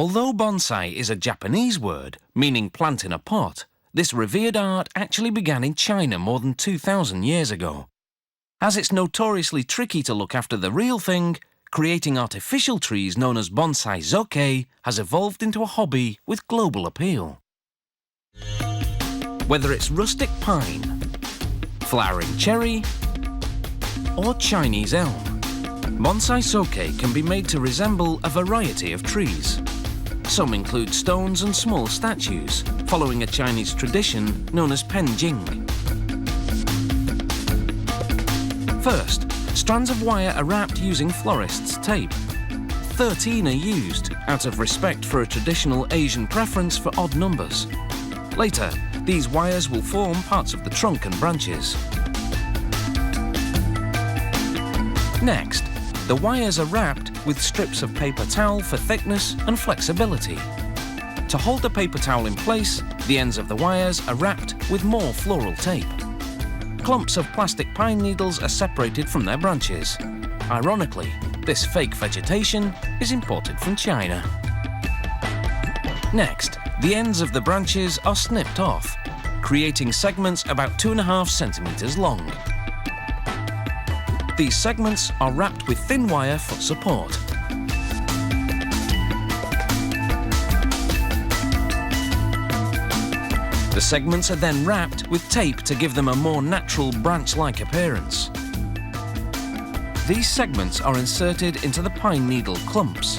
Although bonsai is a Japanese word meaning plant in a pot, this revered art actually began in China more than 2,000 years ago. As it's notoriously tricky to look after the real thing, creating artificial trees known as bonsai zoke has evolved into a hobby with global appeal. Whether it's rustic pine, flowering cherry, or Chinese elm, bonsai zoke can be made to resemble a variety of trees. Some include stones and small statues, following a Chinese tradition known as penjing. First, strands of wire are wrapped using florist's tape. 13 are used, out of respect for a traditional Asian preference for odd numbers. Later, these wires will form parts of the trunk and branches. Next, the wires are wrapped with strips of paper towel for thickness and flexibility. To hold the paper towel in place, the ends of the wires are wrapped with more floral tape. Clumps of plastic pine needles are separated from their branches. Ironically, this fake vegetation is imported from China. Next, the ends of the branches are snipped off, creating segments about 2.5 centimeters long. These segments are wrapped with thin wire for support. The segments are then wrapped with tape to give them a more natural branch-like appearance. These segments are inserted into the pine needle clumps.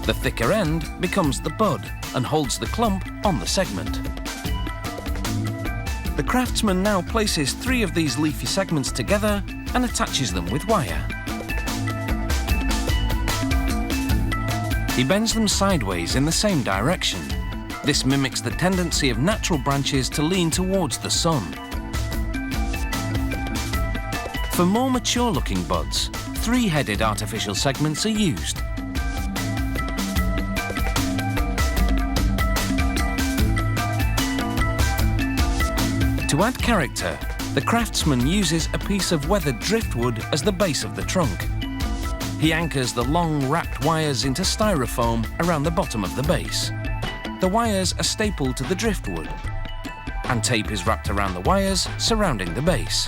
The thicker end becomes the bud and holds the clump on the segment. The craftsman now places 3 of these leafy segments together and attaches them with wire. He bends them sideways in the same direction. This mimics the tendency of natural branches to lean towards the sun. For more mature-looking buds, 3-headed artificial segments are used. To add character, the craftsman uses a piece of weathered driftwood as the base of the trunk. He anchors the long wrapped wires into styrofoam around the bottom of the base. The wires are stapled to the driftwood, and tape is wrapped around the wires surrounding the base.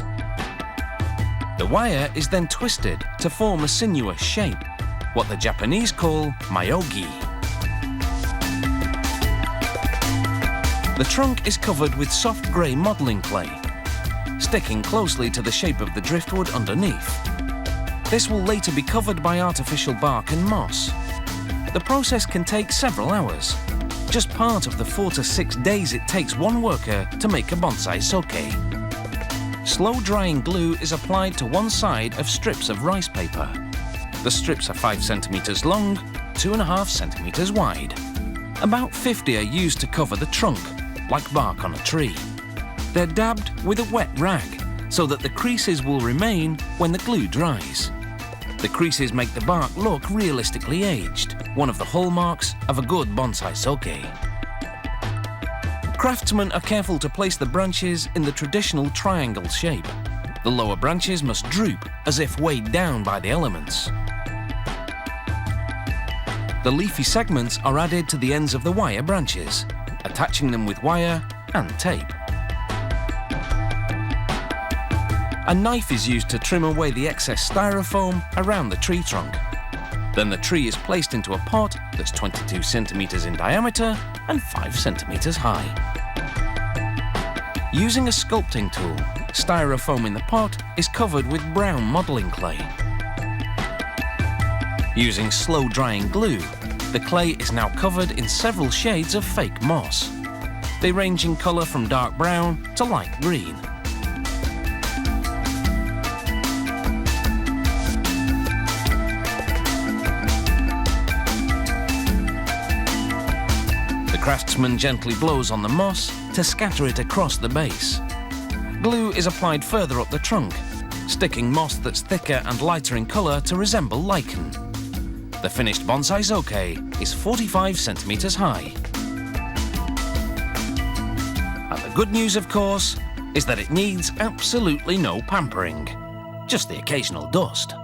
The wire is then twisted to form a sinuous shape, what the Japanese call myogi. The trunk is covered with soft grey modelling clay, sticking closely to the shape of the driftwood underneath. This will later be covered by artificial bark and moss. The process can take several hours, just part of the 4 to 6 days it takes one worker to make a bonsai zoke. Slow-drying glue is applied to one side of strips of rice paper. The strips are 5 centimeters long, 2.5 centimeters wide. About 50 are used to cover the trunk, like bark on a tree. They're dabbed with a wet rag so that the creases will remain when the glue dries. The creases make the bark look realistically aged, one of the hallmarks of a good bonsai zoke. Craftsmen are careful to place the branches in the traditional triangle shape. The lower branches must droop as if weighed down by the elements. The leafy segments are added to the ends of the wire branches, attaching them with wire and tape. A knife is used to trim away the excess styrofoam around the tree trunk. Then the tree is placed into a pot that's 22 centimeters in diameter and 5 centimeters high. Using a sculpting tool, styrofoam in the pot is covered with brown modelling clay. Using slow-drying glue, the clay is now covered in several shades of fake moss. They range in colour from dark brown to light green. The craftsman gently blows on the moss to scatter it across the base. Glue is applied further up the trunk, sticking moss that's thicker and lighter in colour to resemble lichen. The finished bonsai zoke is 45 centimeters high. And the good news, of course, is that it needs absolutely no pampering, just the occasional dust.